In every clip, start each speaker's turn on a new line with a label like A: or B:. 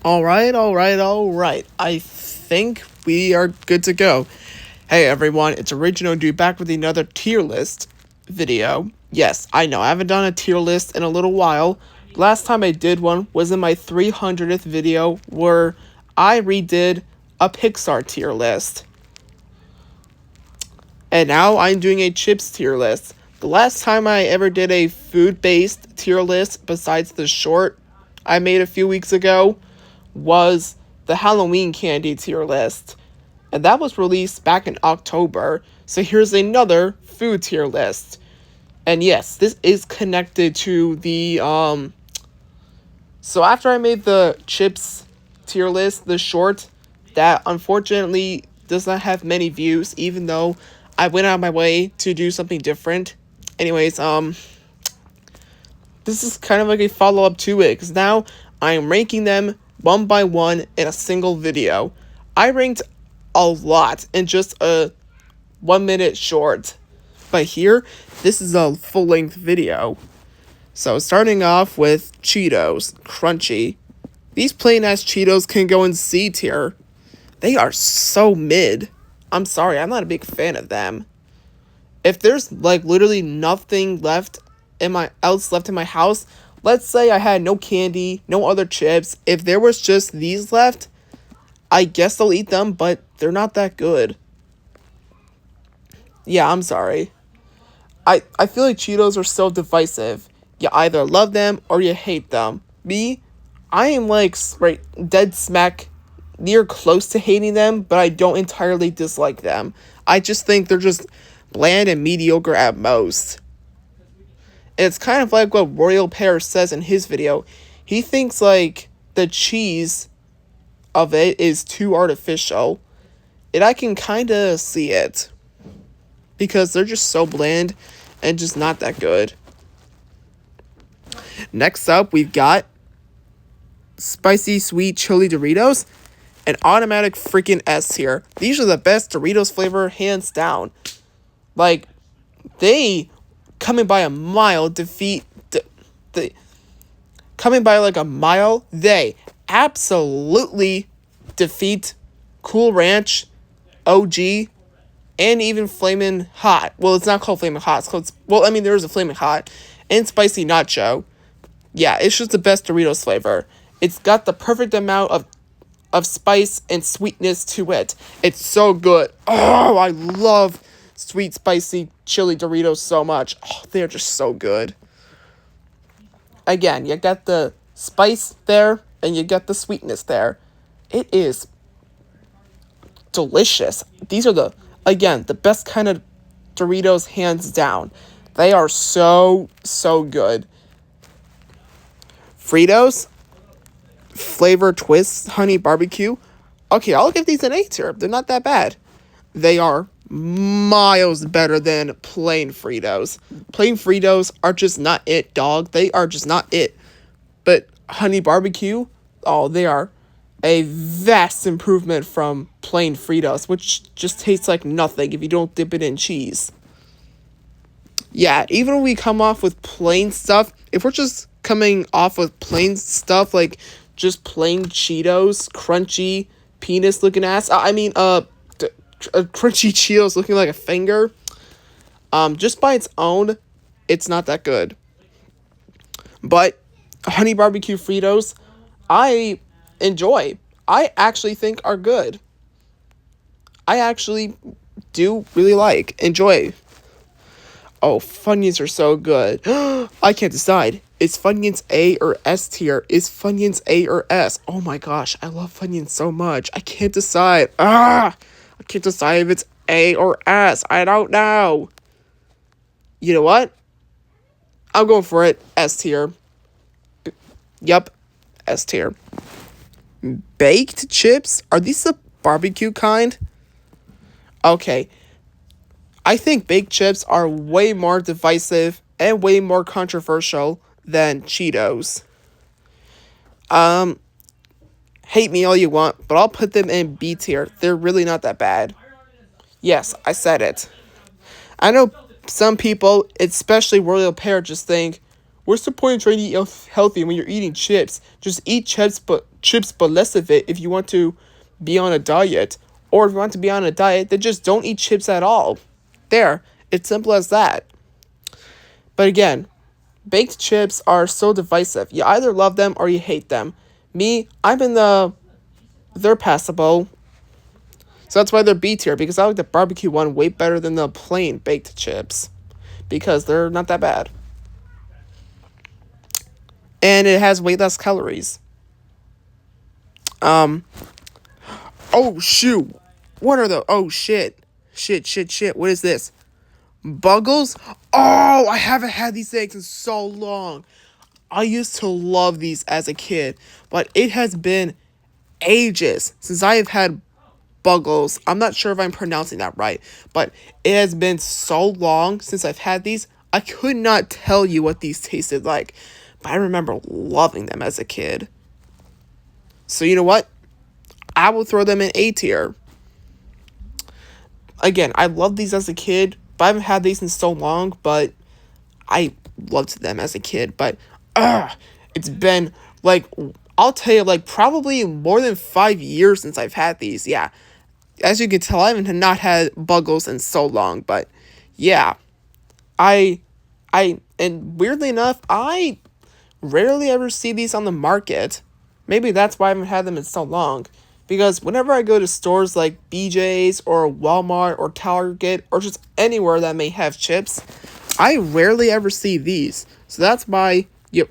A: All right. I think we are good to go. Hey everyone, it's Original Dude back with another tier list video. Yes, I know, I haven't done a tier list in a little while. Last time I did one was in my 300th video where I redid a Pixar tier list. And now I'm doing a chips tier list. The last time I ever did a food-based tier list, besides the short I made a few weeks ago, was the Halloween candy tier list. And that was released back in October. So here's another food tier list. And yes, this is connected to the, so after I made the chips tier list, the short, that unfortunately does not have many views, even though I went out of my way to do something different. Anyways, this is kind of like a follow-up to it, because now I am ranking them one by one in a single video. I ranked a lot in just a 1 minute short, but here, this is a full-length video. So starting off with Cheetos, crunchy. These plain-ass Cheetos can go in C tier. They are so mid. I'm sorry, I'm not a big fan of them. If there's like literally nothing left in my house, let's say I had no candy, no other chips, if there was just these left, I guess I'll eat them, but they're not that good. Yeah, I'm sorry. I feel like Cheetos are so divisive. You either love them or you hate them. Me, I am like right dead smack near close to hating them, but I don't entirely dislike them. I just think they're just bland and mediocre at most. It's kind of like what Royal Pear says in his video. He thinks like the cheese of it is too artificial. And I can kind of see it. Because they're just so bland and just not that good. Next up, we've got spicy sweet chili Doritos. An automatic freaking S here. These are the best Doritos flavor, hands down. Like, they, coming by a mile, coming by like a mile, they absolutely defeat Cool Ranch, OG, and even Flamin' Hot. Well, it's not called Flamin' Hot. It's called, well, I mean, there is a Flamin' Hot. And Spicy Nacho. Yeah, it's just the best Doritos flavor. It's got the perfect amount of spice and sweetness to it. It's so good. Oh, I love sweet, spicy chili Doritos so much. Oh, they're just so good. Again, you got the spice there, and you got the sweetness there. It is delicious. These are the best kind of Doritos, hands down. They are so good. Fritos, flavor twists, honey barbecue. Okay, I'll give these an A tier. They're not that bad. They are miles better than plain Fritos. Plain Fritos are just not it, dog. They are just not it. But honey barbecue, oh, they are a vast improvement from plain Fritos, which just tastes like nothing if you don't dip it in cheese. Yeah, even when we come off with plain stuff, if we're just coming off with plain stuff, like just plain Cheetos, crunchy, penis-looking ass, crunchy Cheetos looking like a finger, just by its own, it's not that good. But honey barbecue Fritos, I enjoy. I actually think are good. I actually do really enjoy. Oh, Funyuns are so good. I can't decide. Is Funyuns A or S tier? Is Funyuns A or S? Oh my gosh, I love Funyuns so much. I can't decide. I can't decide if it's A or S. I don't know. You know what? I'm going for it. S tier. Yup. S tier. Baked chips? Are these the barbecue kind? Okay. I think baked chips are way more divisive and way more controversial than Cheetos. Hate me all you want, but I'll put them in B tier. They're really not that bad. Yes, I said it. I know some people, especially Royal Pear, just think, What's the point of trying to eat healthy when you're eating chips? Just eat chips, but less of it if you want to be on a diet. Or if you want to be on a diet, then just don't eat chips at all. There. It's simple as that. But again, baked chips are so divisive. You either love them or you hate them. Me, I'm in they're passable. So that's why they're B tier, because I like the barbecue one way better than the plain baked chips. Because they're not that bad. And it has way less calories. Oh shoot. What are the shit. Shit. What is this? Buggles? Oh, I haven't had these things in so long. I used to love these as a kid, but it has been ages since I have had Buggles. I'm not sure if I'm pronouncing that right, but it has been so long since I've had these. I could not tell you what these tasted like, but I remember loving them as a kid. So you know what? I will throw them in A tier. Again, I loved these as a kid, but I haven't had these in so long, but I loved them as a kid. But, it's been, like, I'll tell you, like, probably more than 5 years since I've had these, yeah. As you can tell, I haven't not had Buggles in so long, but, yeah. And weirdly enough, I rarely ever see these on the market. Maybe that's why I haven't had them in so long. Because whenever I go to stores like BJ's or Walmart or Target or just anywhere that may have chips, I rarely ever see these. So that's why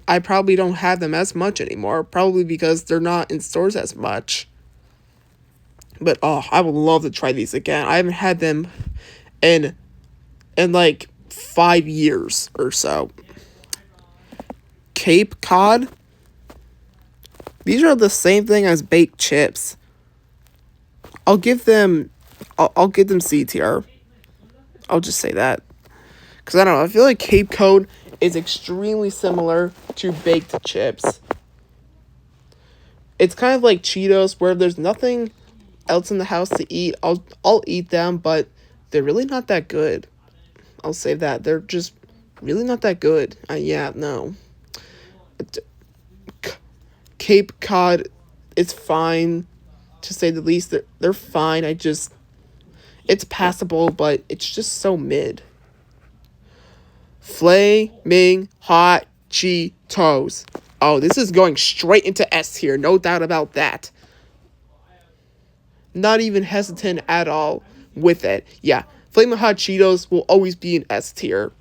A: I probably don't have them as much anymore. Probably because they're not in stores as much. But I would love to try these again. I haven't had them in like 5 years or so. Cape Cod. These are the same thing as baked chips. I'll give them C tier. I'll just say that. Because I don't know, I feel like Cape Cod is extremely similar to baked chips. It's kind of like Cheetos, where if there's nothing else in the house to eat, I'll eat them, but they're really not that good. I'll say that. They're just really not that good. No. Cape Cod is fine, to say the least. They're fine. It's passable, but it's just so mid. Flaming Hot Cheetos. Oh, this is going straight into S tier. No doubt about that. Not even hesitant at all with it. Yeah, Flaming Hot Cheetos will always be an S tier.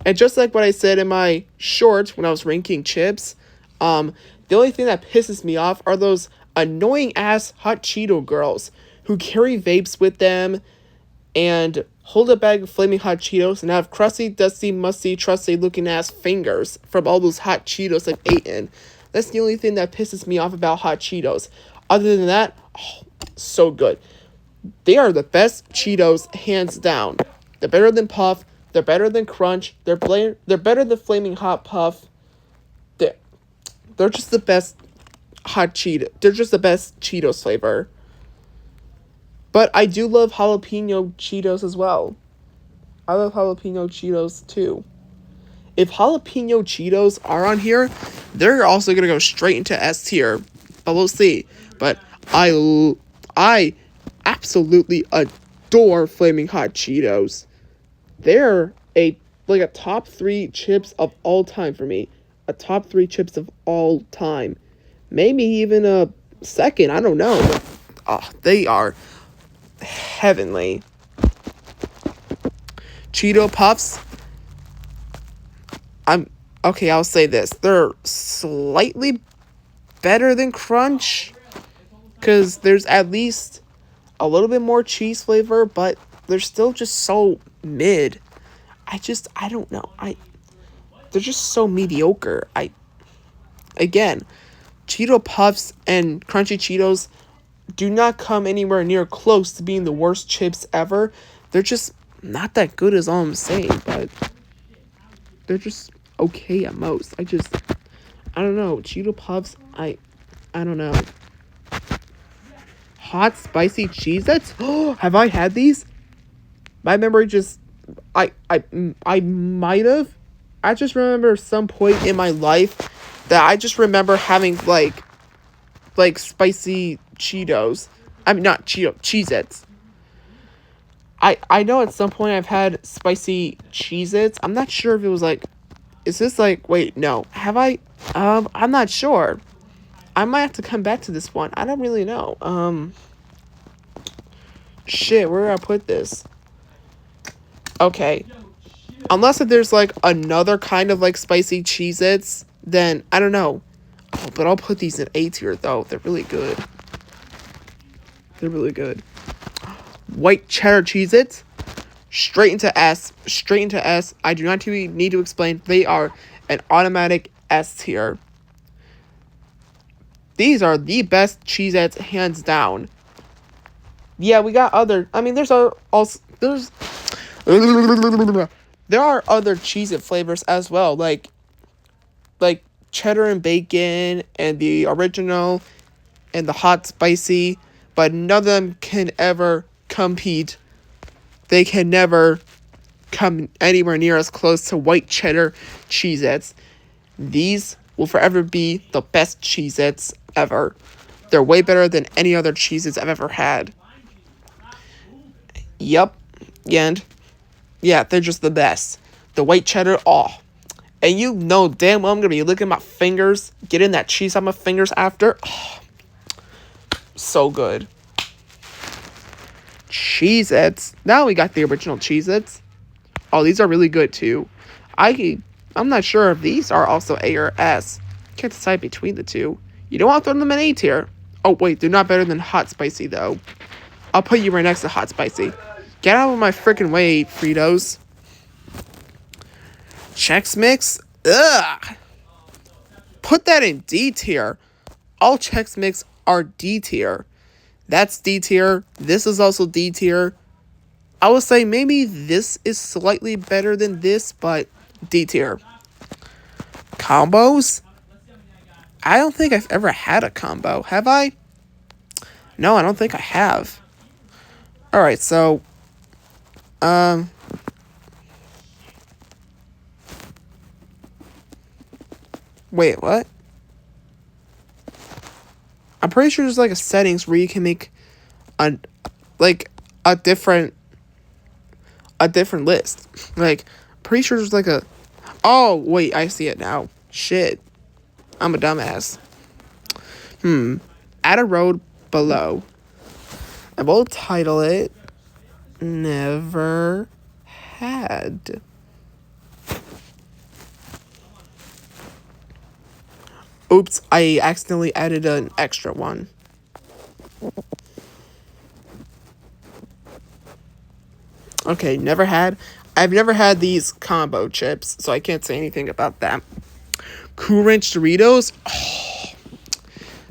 A: And just like what I said in my short when I was ranking chips, the only thing that pisses me off are those annoying ass Hot Cheeto girls who carry vapes with them and hold a bag of Flaming Hot Cheetos and have crusty, dusty, musty, trusty looking ass fingers from all those Hot Cheetos they've eaten. That's the only thing that pisses me off about Hot Cheetos. Other than that, so good. They are the best Cheetos, hands down. They're better than Puff. They're better than Crunch. They're better than Flaming Hot Puff. They're just the best hot Cheeto. They're just the best Cheetos flavor. But I do love jalapeno Cheetos as well. I love jalapeno Cheetos too. If jalapeno Cheetos are on here, they're also going to go straight into S tier. But we'll see. But I absolutely adore Flaming Hot Cheetos. They're a top 3 chips of all time for me. A top 3 chips of all time. Maybe even a second, I don't know. They are heavenly. Cheeto Puffs. I'll say this. They're slightly better than Crunch, because there's at least a little bit more cheese flavor, but they're still just so mid. I don't know. They're just so mediocre. Again, Cheeto Puffs and Crunchy Cheetos do not come anywhere near close to being the worst chips ever. They're just not that good is all I'm saying, but they're just okay at most. I don't know. Cheeto Puffs, I don't know. Hot spicy Cheez-Its? Have I had these? My memory just I might have, I just remember some point in my life that I just remember having like spicy Cheetos. I mean, not Cheez-Its. I know at some point I've had spicy Cheez-Its. I'm not sure if it was like, is this like, wait, no. Have I? I'm not sure. I might have to come back to this one. I don't really know. Shit, where did I put this? Okay. Unless if there's like another kind of like spicy Cheez-Its, then I don't know. Oh, but I'll put these in A tier though. They're really good. They're really good. White cheddar Cheez-Its. Straight into S. Straight into S. I do not need to explain. They are an automatic S tier. These are the best Cheez-Its hands down. Yeah, we got other. I mean, there are other Cheez-It flavors as well, like cheddar and bacon and the original and the hot spicy, but none of them can ever compete. They can never come anywhere near as close to white cheddar Cheez-Its. These will forever be the best Cheez-Its ever. They're way better than any other Cheez-Its I've ever had. Yup. And yeah, they're just the best. The white cheddar, oh. And you know damn well I'm going to be licking my fingers, getting that cheese on my fingers after. Oh, so good. Cheez-Its. Now we got the original Cheez-Its. Oh, these are really good too. I'm not sure if these are also A or S. Can't decide between the two. You don't want to throw them in A tier. Oh, wait, they're not better than Hot Spicy, though. I'll put you right next to Hot Spicy. Get out of my freaking way, Fritos. Chex Mix? Ugh. Put that in D tier. All Chex Mix are D tier. That's D tier. This is also D tier. I would say maybe this is slightly better than this, but D tier. Combos? I don't think I've ever had a combo. Have I? No, I don't think I have. Alright, so wait, what? I'm pretty sure there's like a settings where you can make a different list. Like, pretty sure there's like a, oh wait, I see it now. Shit. I'm a dumbass. Add a road below. And we'll title it Never Had. Oops, I accidentally added an extra one. Okay, never had. I've never had these combo chips, so I can't say anything about that. Cool Ranch Doritos. Oh,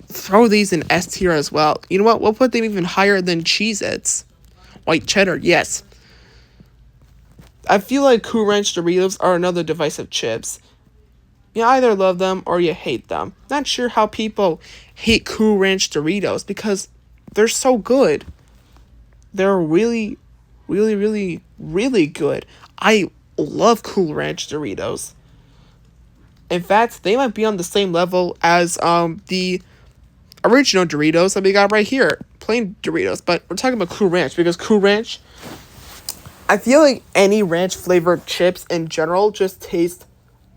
A: throw these in S tier as well. You know what? We'll put them even higher than Cheez-Its. White cheddar, yes. I feel like Cool Ranch Doritos are another divisive chips. You either love them or you hate them. Not sure how people hate Cool Ranch Doritos because they're so good. They're really, really, really, really good. I love Cool Ranch Doritos. In fact, they might be on the same level as the original Doritos that we got right here. Plain Doritos. But we're talking about Cool Ranch because Cool Ranch, I feel like any ranch flavored chips in general just taste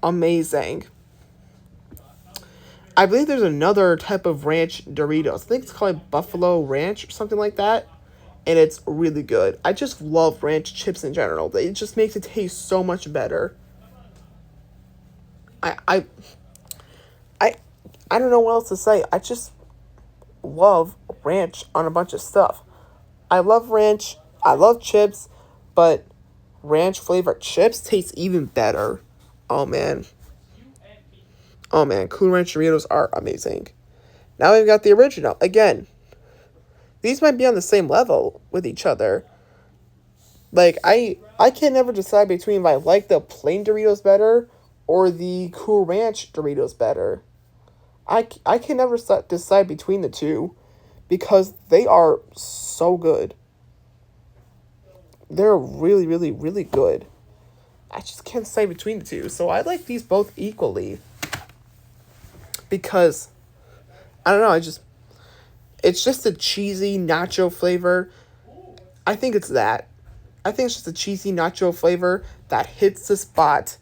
A: amazing. I believe there's another type of ranch Doritos. I think it's called Buffalo Ranch or something like that. And it's really good. I just love ranch chips in general. It just makes it taste so much better. I don't know what else to say. I just love ranch on a bunch of stuff. I love ranch. I love chips. But ranch flavored chips taste even better. Oh, man. Oh, man. Cool Ranch Doritos are amazing. Now we've got the original. Again, these might be on the same level with each other. Like, I can never decide between if I like the plain Doritos better or the Cool Ranch Doritos better. I can never decide between the two because they are so good. They're really, really, really good. I just can't say between the two. So I like these both equally. Because, I don't know, it's just a cheesy nacho flavor. I think it's that. I think it's just a cheesy nacho flavor that hits the spot.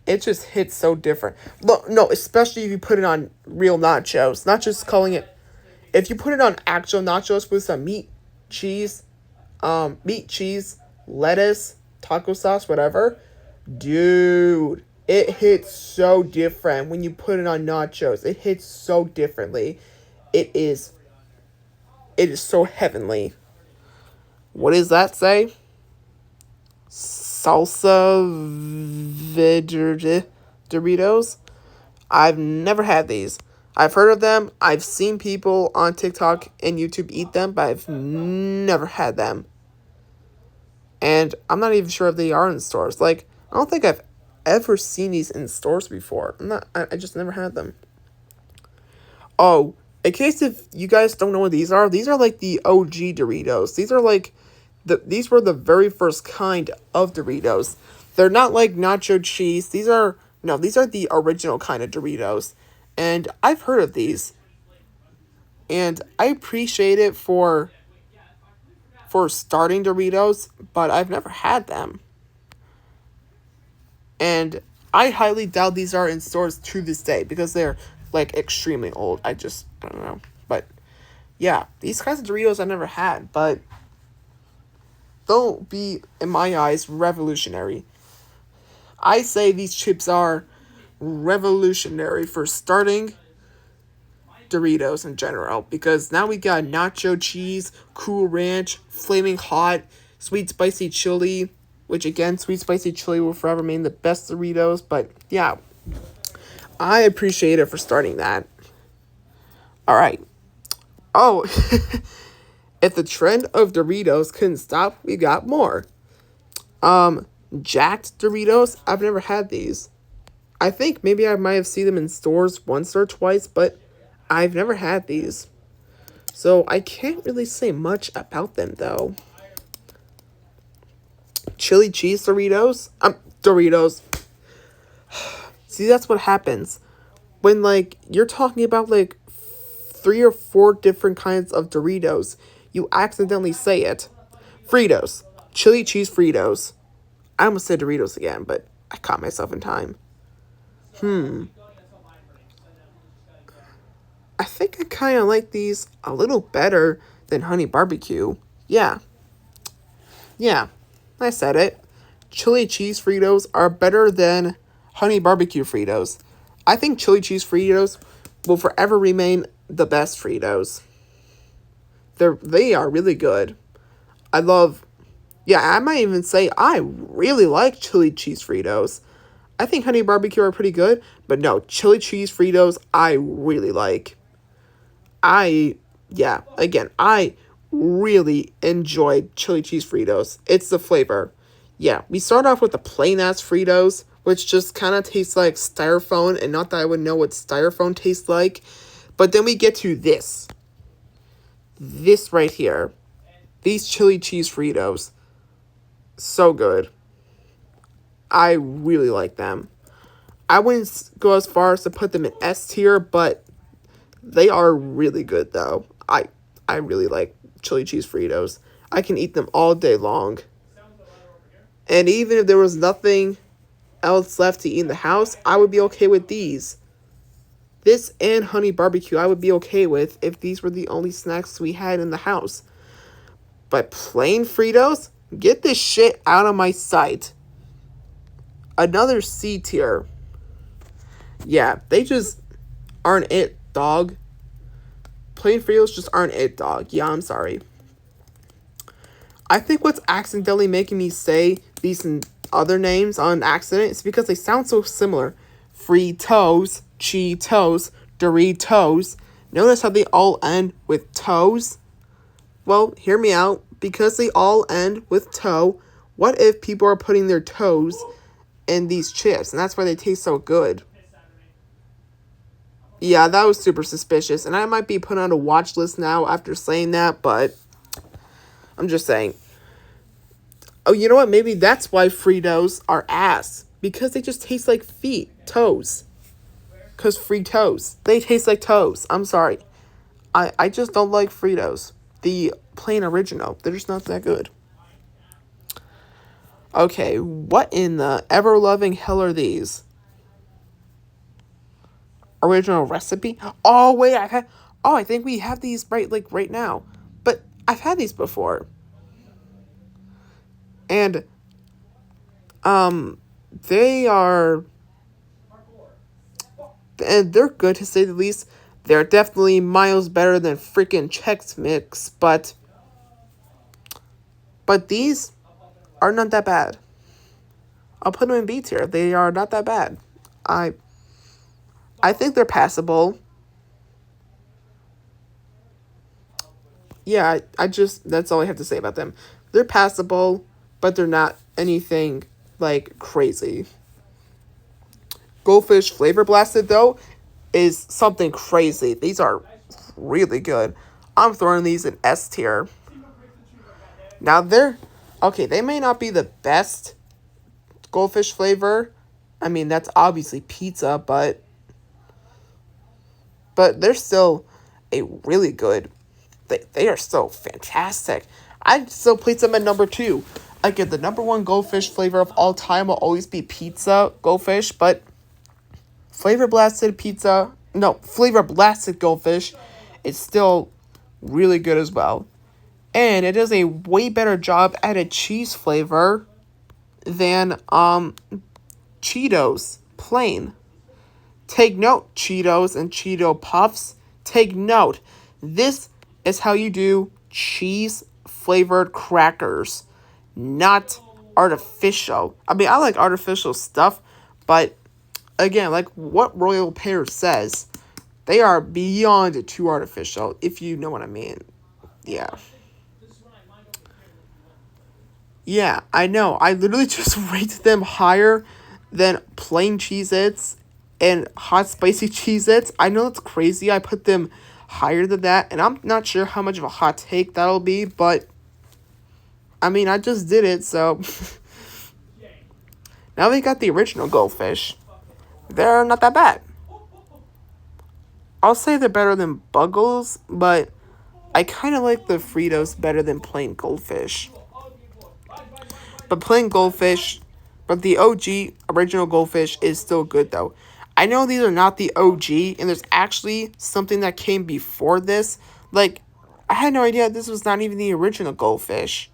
A: It just hits so different. Look, no, especially if you put it on real nachos. Not just calling it. If you put it on actual nachos with some meat, cheese, lettuce, taco sauce, whatever. Dude, it hits so different when you put it on nachos. It hits so differently. It is so heavenly. What does that say? Salsa Doritos? I've never had these. I've heard of them. I've seen people on TikTok and YouTube eat them, but I've never had them. And I'm not even sure if they are in stores. Like, I don't think I've ever seen these in stores before. I just never had them. Oh, in case if you guys don't know what these are like the OG Doritos. These were the very first kind of Doritos. They're not like nacho cheese. These are the original kind of Doritos. And I've heard of these. And I appreciate it for starting Doritos, but I've never had them. And I highly doubt these are in stores to this day because they're like extremely old. I don't know. But yeah, these kinds of Doritos I've never had, but they'll be, in my eyes, revolutionary. I say these chips are revolutionary for starting Doritos in general, because now we got nacho cheese, Cool Ranch, Flaming Hot, Sweet Spicy Chili, which again, Sweet Spicy Chili will forever remain the best Doritos, but yeah, I appreciate it for starting that. Alright. Oh, if the trend of Doritos couldn't stop, we got more. Jacked Doritos, I've never had these. I think maybe I might have seen them in stores once or twice, but I've never had these. So I can't really say much about them, though. Chili cheese Doritos? Doritos. See, that's what happens. When, like, you're talking about, like, 3 or 4 different kinds of Doritos, you accidentally say it. Fritos. Chili cheese Fritos. I almost said Doritos again, but I caught myself in time. I think I kind of like these a little better than Honey Barbecue. Yeah, I said it. Chili cheese Fritos are better than Honey Barbecue Fritos. I think chili cheese Fritos will forever remain the best Fritos. They are really good. I might even say I really like chili cheese Fritos. I think Honey Barbecue are pretty good, but no, chili cheese Fritos I really like. I really enjoyed chili cheese Fritos. It's the flavor. Yeah, we start off with the plain ass Fritos, which just kind of tastes like styrofoam, and not that I would know what styrofoam tastes like. But then we get to this. This right here. These chili cheese Fritos. So good. I really like them. I wouldn't go as far as to put them in S tier, but they are really good, though. I really like chili cheese Fritos. I can eat them all day long. And even if there was nothing else left to eat in the house, I would be okay with these. This and Honey Barbecue I would be okay with if these were the only snacks we had in the house. But plain Fritos? Get this shit out of my sight. Another C tier. Yeah, they just aren't it, dog. Plain Fritos just aren't it, dog. Yeah, I'm sorry. I think what's accidentally making me say these other names on accident is because they sound so similar. Fritos, Cheetos, Doritos. Notice how they all end with toes? Well, hear me out. Because they all end with toe, what if people are putting their toes in these chips? And that's why they taste so good. Yeah, that was super suspicious. And I might be put on a watch list now after saying that, but I'm just saying. Oh, you know what? Maybe that's why Fritos are ass. Because they just taste like feet, toes. Because free toes. They taste like toes. I'm sorry. I just don't like Fritos. The plain original. They're just not that good. Okay, what in the ever-loving hell are these? Original recipe? Oh, wait, I think we have these right now. But I've had these before. And, they are... And they're good, to say the least. They're definitely miles better than freaking Chex Mix, but these are not that bad. I'll put them in B tier. They are not that bad. I think they're passable. Yeah, I just, that's all I have to say about them. They're passable, but they're not anything, like, crazy. Goldfish Flavor Blasted, though, is something crazy. These are really good. I'm throwing these in S tier. Now, they may not be the best Goldfish flavor. I mean, that's obviously pizza, but they're still a really good. They are so fantastic. I'd still place them at number 2. Again, the number 1 Goldfish flavor of all time will always be pizza Goldfish, but Flavor Blasted Goldfish is still really good as well. And it does a way better job at a cheese flavor than Cheetos plain. Take note, Cheetos and Cheeto Puffs. Take note. This is how you do cheese flavored crackers, not artificial. I mean, I like artificial stuff, but again, like what Royal Pear says, they are beyond too artificial, if you know what I mean. Yeah. Yeah, I know. I literally just rated them higher than plain Cheez-Its and hot spicy Cheez-Its. I know that's crazy. I put them higher than that, and I'm not sure how much of a hot take that'll be, but I mean, I just did it, so now we got the original Goldfish. They're not that bad. I'll say they're better than Buggles, but I kind of like the Fritos better than plain Goldfish. But the OG original Goldfish is still good though. I know these are not the OG, and there's actually something that came before this. Like, I had no idea this was not even the original Goldfish.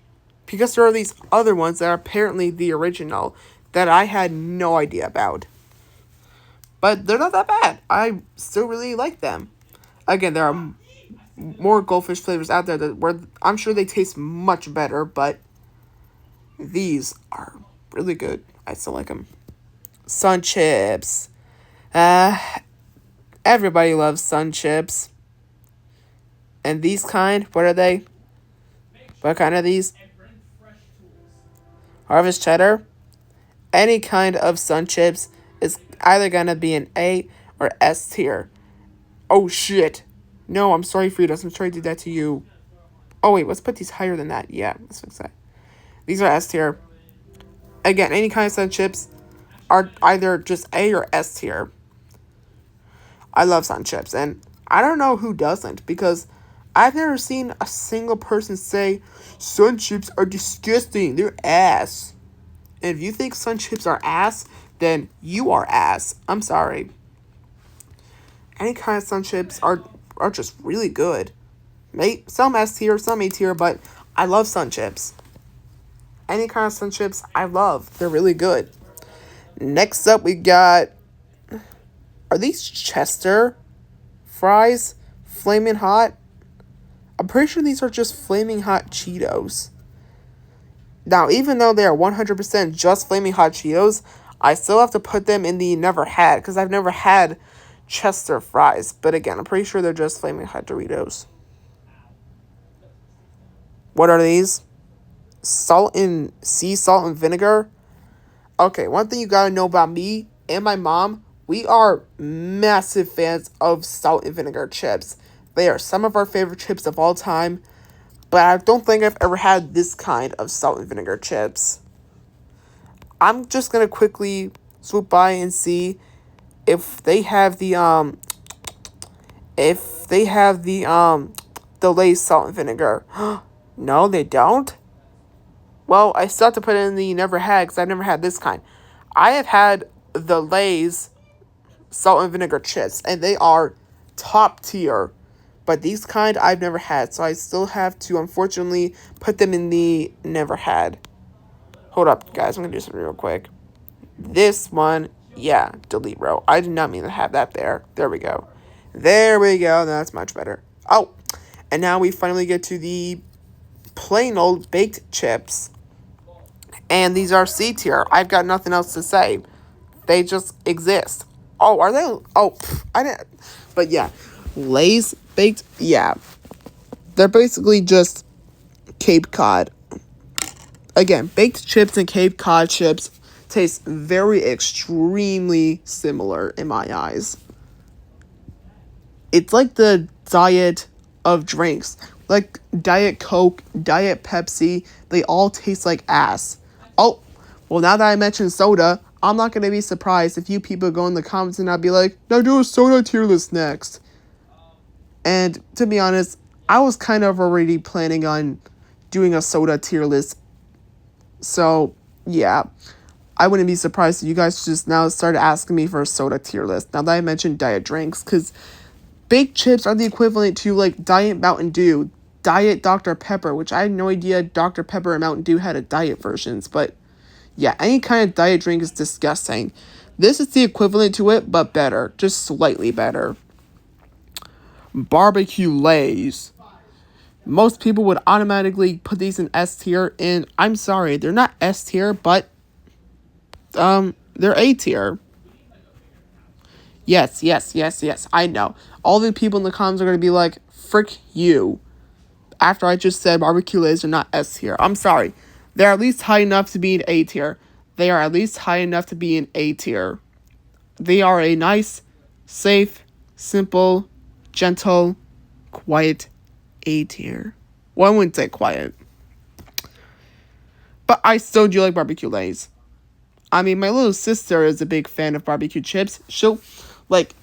A: Because there are these other ones that are apparently the original that I had no idea about. But they're not that bad. I still really like them. Again, there are more Goldfish flavors out there where I'm sure they taste much better, but these are really good. I still like them. Sun Chips. Everybody loves Sun Chips. And these kind, what are they? What kind are these? Harvest Cheddar. Any kind of Sun Chips is either gonna be an A or S tier. Oh shit. No, I'm sorry, Fritos. I'm sorry I did that to you. Oh wait, let's put these higher than that. Yeah, let's fix that. These are S tier. Again, any kind of Sun Chips are either just A or S tier. I love Sun Chips, and I don't know who doesn't, because I've never seen a single person say Sun Chips are disgusting. They're ass. And if you think Sun Chips are ass, then you are ass. I'm sorry. Any kind of Sun Chips are just really good. Some S tier, some A tier, but I love Sun Chips. Any kind of Sun Chips, I love. They're really good. Next up, we got... Are these Chester fries? Flaming Hot? I'm pretty sure these are just Flaming Hot Cheetos. Now, even though they are 100% just Flaming Hot Cheetos, I still have to put them in the never had, because I've never had Chester fries. But again, I'm pretty sure they're just Flaming Hot Doritos. What are these? Sea salt and vinegar? Okay, one thing you gotta know about me and my mom, we are massive fans of salt and vinegar chips. They are some of our favorite chips of all time. But I don't think I've ever had this kind of salt and vinegar chips. I'm just gonna quickly swoop by and see if they have the Lay's salt and vinegar. No, they don't. Well, I still have to put it in the never had because I've never had this kind. I have had the Lay's salt and vinegar chips, and they are top tier. But these kind I've never had, so I still have to unfortunately put them in the never had. Hold up, guys. I'm gonna do something real quick. This one, yeah, delete row. I did not mean to have that there. There we go. There we go. That's much better. Oh, and now we finally get to the plain old baked chips. And these are C tier. I've got nothing else to say. They just exist. Oh, are they? Oh, I didn't. But yeah, Lay's baked, yeah. They're basically just Cape Cod. Again, baked chips and Cape Cod chips taste very extremely similar in my eyes. It's like the diet of drinks. Like Diet Coke, Diet Pepsi, they all taste like ass. Oh, well, now that I mentioned soda, I'm not going to be surprised if you people go in the comments and I'll be like, now do a soda tier list next. And to be honest, I was kind of already planning on doing a soda tier list. So, yeah. I wouldn't be surprised if you guys just now started asking me for a soda tier list. Now that I mentioned diet drinks, because baked chips are the equivalent to like Diet Mountain Dew, Diet Dr. Pepper, which I had no idea Dr. Pepper and Mountain Dew had a diet versions. But yeah, any kind of diet drink is disgusting. This is the equivalent to it, but better. Just slightly better. Barbecue Lays. Most people would automatically put these in S tier, and I'm sorry, they're not S tier, but they're A tier. Yes, yes, yes, yes, I know. All the people in the comments are going to be like, frick you. After I just said barbecue Lays are not S tier. I'm sorry. They're at least high enough to be in A tier. They are at least high enough to be in A tier. They are a nice, safe, simple, gentle, quiet A tier. Well, I wouldn't say quiet. But I still do like barbecue Lays. I mean, my little sister is a big fan of barbecue chips. She'll, like,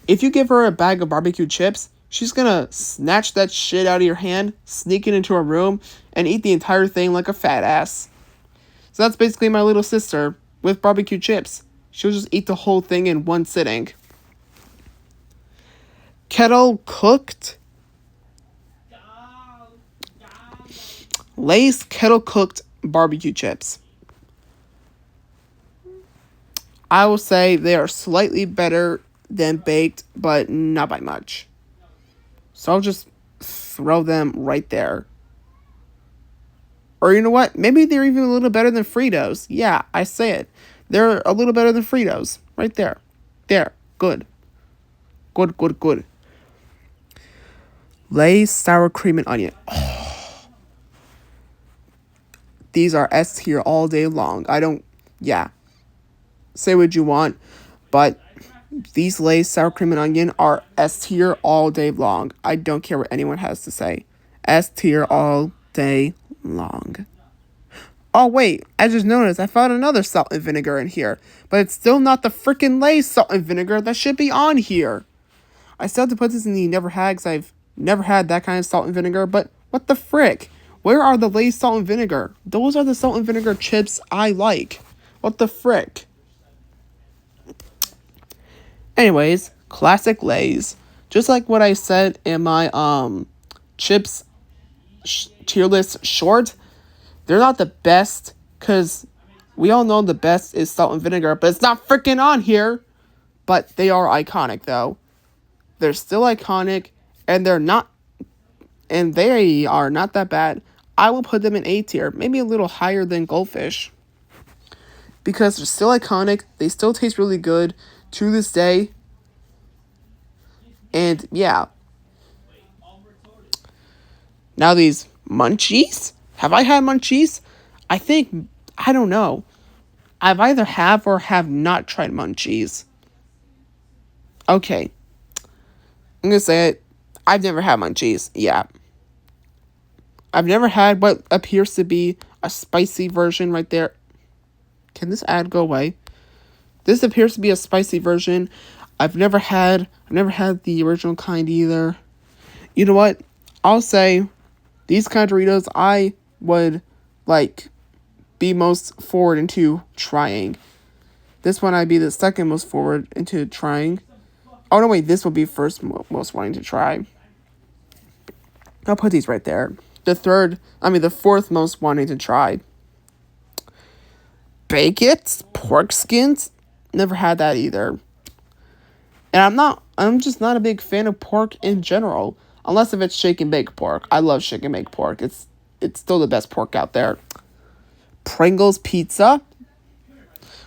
A: if you give her a bag of barbecue chips, she's gonna snatch that shit out of your hand, sneak it into her room, and eat the entire thing like a fat ass. So that's basically my little sister with barbecue chips. She'll just eat the whole thing in one sitting. Kettle cooked. Lay's kettle cooked barbecue chips. I will say they are slightly better than baked, but not by much. So I'll just throw them right there. Or you know what? Maybe they're even a little better than Fritos. Yeah, I say it. They're a little better than Fritos. Right there. There. Good. Good, good, good. Lay's sour cream and onion. Oh. These are S tier all day long. Yeah. Say what you want, but these Lay's sour cream and onion are S tier all day long. I don't care what anyone has to say. S tier all day long. Oh wait, I just noticed I found another salt and vinegar in here, but it's still not the freaking Lay's salt and vinegar that should be on here. I still have to put this in the never had because I've never had that kind of salt and vinegar, but what the frick? Where are the Lay's salt and vinegar? Those are the salt and vinegar chips I like. What the frick? Anyways, classic Lay's. Just like what I said in my chips tier list short, they're not the best because we all know the best is salt and vinegar, but it's not freaking on here. But they are iconic though. They're still iconic, and they are not that bad. I will put them in A tier, maybe a little higher than Goldfish. Because they're still iconic, they still taste really good to this day. And yeah. Now these munchies? Have I had munchies? I don't know. I've either have or have not tried munchies. Okay. I'm gonna say it. I've never had munchies. Yeah. I've never had what appears to be a spicy version right there. Can this ad go away? This appears to be a spicy version. I've never had the original kind either. You know what? I'll say these kind of Doritos I would like be most forward into trying. This one I'd be the second most forward into trying. Oh no, wait, this will be first most wanting to try. I'll put these right there. The fourth most wanting to try. Baked pork skins? Never had that either. And I'm just not a big fan of pork in general. Unless if it's shake and bake pork. I love shake and bake pork. It's still the best pork out there. Pringles pizza.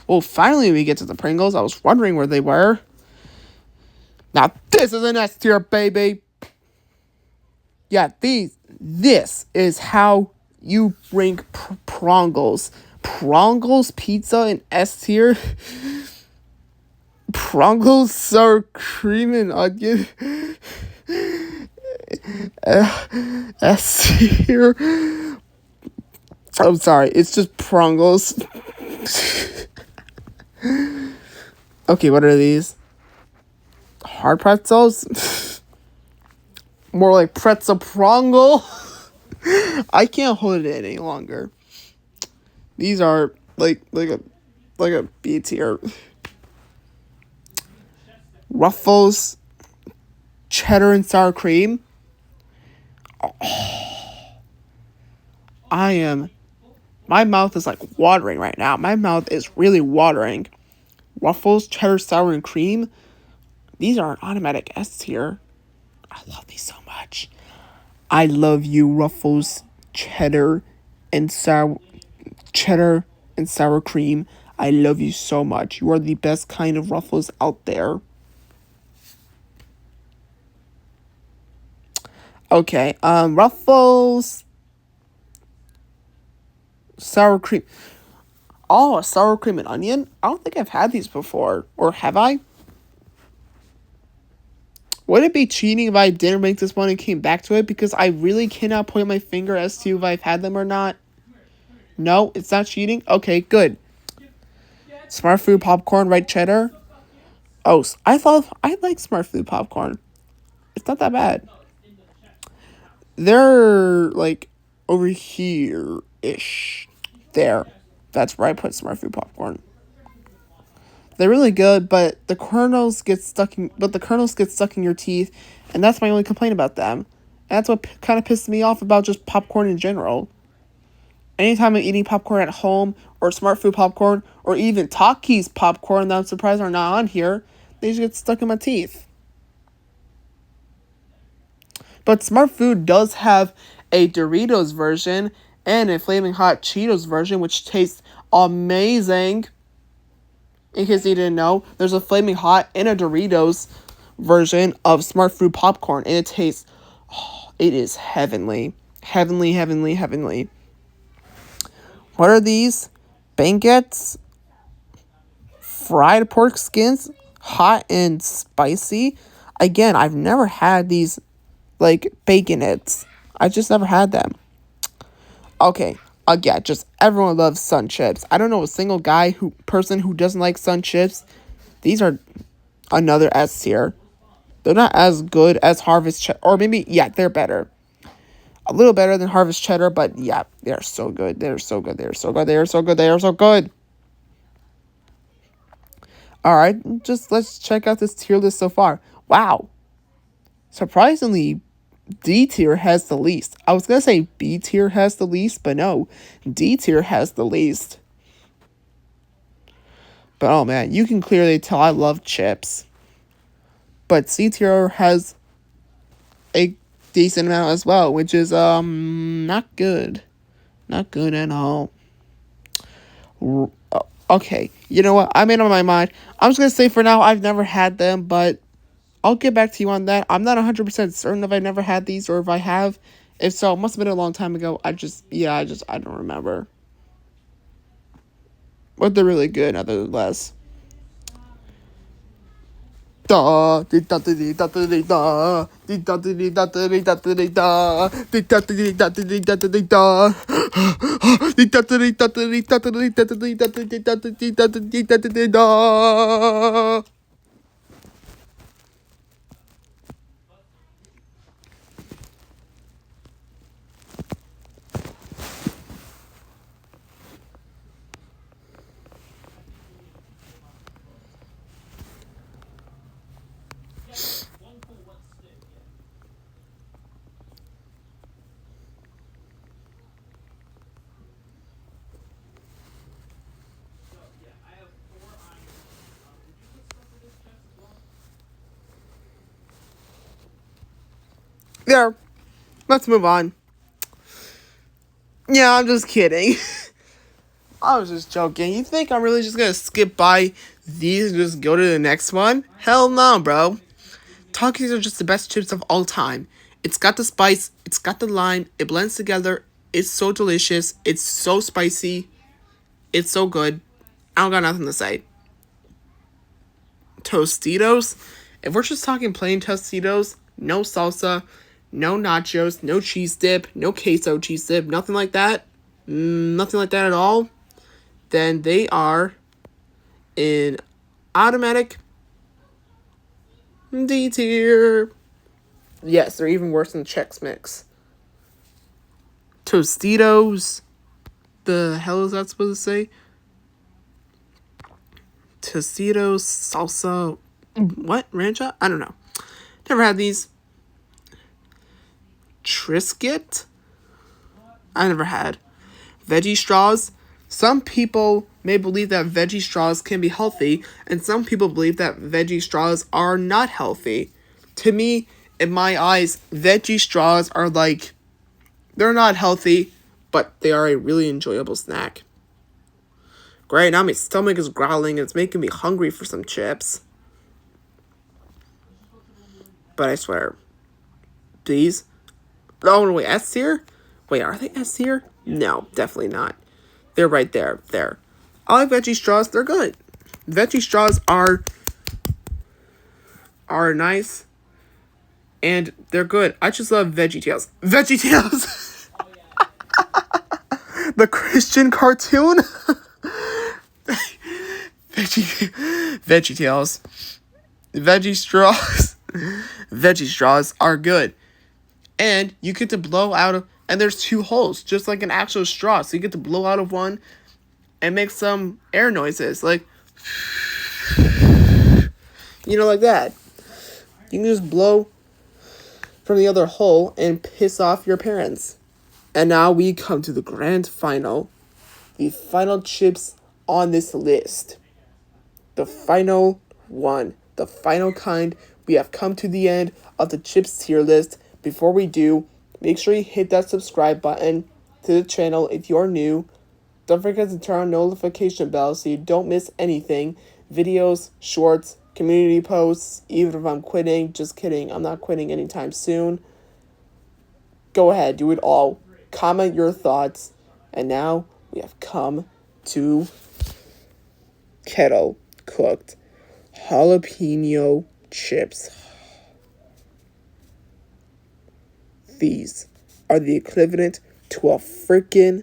A: Well, finally we get to the Pringles. I was wondering where they were. Now this is an S tier, baby. Yeah, this is how you rank Prongles. Prongles pizza in S tier. Prongles sour cream and onion. S tier. I'm sorry, it's just Prongles. Okay, what are these? Hard pretzels? More like pretzel prongle. I can't hold it any longer. These are like a B tier. Ruffles, cheddar and sour cream. My mouth is like watering right now. My mouth is really watering. Ruffles, cheddar, sour, and cream. These are an automatic S tier. I love these so much. I love you, Ruffles, cheddar, and sour cream. I love you so much. You are the best kind of Ruffles out there. Okay, Ruffles, sour cream. Oh, sour cream and onion? I don't think I've had these before. Or have I? Would it be cheating if I didn't rank this one and came back to it? Because I really cannot point my finger as to if I've had them or not. No, it's not cheating? Okay, good. Smart Food popcorn, red cheddar. Oh, I thought I like Smart Food popcorn. It's not that bad. They're like over here-ish. There. That's where I put Smart Food popcorn. They're really good, but the kernels get stuck in your teeth, and that's my only complaint about them. And that's what kind of pissed me off about just popcorn in general. Anytime I'm eating popcorn at home, or Smart Food popcorn, or even Takis popcorn that I'm surprised are not on here, they just get stuck in my teeth. But Smart Food does have a Doritos version and a Flaming Hot Cheetos version, which tastes amazing. In case you didn't know, there's a Flaming Hot and a Doritos version of Smart Food popcorn, and it tastes, it is heavenly. Heavenly, heavenly, heavenly. What are these? Baguettes, fried pork skins, hot and spicy. Again, I've never had these, like, baconettes. I just never had them. Okay, again, just everyone loves Sun Chips. I don't know a single person who doesn't like Sun Chips. These are another S tier. They're not as good as Harvest Cheddar, or maybe, yeah, they're better. A little better than Harvest Cheddar, but yeah, they're so good. They're so good. They're so good. They are so good. They are so good. All right, let's check out this tier list so far. Wow. Surprisingly, D tier has the least. I was going to say B tier has the least, but no. D tier has the least. But oh man, you can clearly tell I love chips. But C tier has a decent amount as well, which is not good. Not good at all. Okay, you know what? I made up my mind. I'm just going to say for now, I've never had them, but I'll get back to you on that. I'm not 100% certain if I never had these or if I have. If so, it must have been a long time ago. I don't remember. But they're really good, nevertheless. There. Let's move on. Yeah, I'm just kidding. I was just joking. You think I'm really just gonna skip by these and just go to the next one? Hell no, bro. Takis are just the best chips of all time. It's got the spice, it's got the lime, it blends together, it's so delicious, it's so spicy, it's so good. I don't got nothing to say. Tostitos? If we're just talking plain Tostitos, no salsa, no nachos, no cheese dip, no queso cheese dip, nothing like that, nothing like that at all, then they are in automatic D tier. Yes, they're even worse than Chex Mix. Tostitos. The hell is that supposed to say? Tostitos, salsa. What? Rancha? I don't know. Never had these. Triscuit? I never had. Veggie straws. Some people may believe that veggie straws can be healthy, and some people believe that veggie straws are not healthy. To me, in my eyes, veggie straws are like, they're not healthy, but they are a really enjoyable snack. Great, now my stomach is growling and it's making me hungry for some chips. But I swear, these, oh no, wait, S tier? Wait, are they S tier? No, definitely not. They're right there. There. I like veggie straws. They're good. Veggie straws are nice. And they're good. I just love VeggieTales. VeggieTales! The Christian cartoon? VeggieTales. Veggie straws. Veggie straws are good. And you get to blow out of... And there's two holes, just like an actual straw. So you get to blow out of one and make some air noises. Like... You know, like that. You can just blow from the other hole and piss off your parents. And now we come to the grand final. The final chips on this list. The final one. The final kind. We have come to the end of the chips tier list. Before we do, make sure you hit that subscribe button to the channel if you're new. Don't forget to turn on notification bell so you don't miss anything. Videos, shorts, community posts, even if I'm quitting. Just kidding, I'm not quitting anytime soon. Go ahead, do it all. Comment your thoughts. And now we have come to kettle cooked jalapeno chips. These are the equivalent to a freaking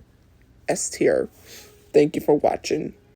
A: S tier. Thank you for watching.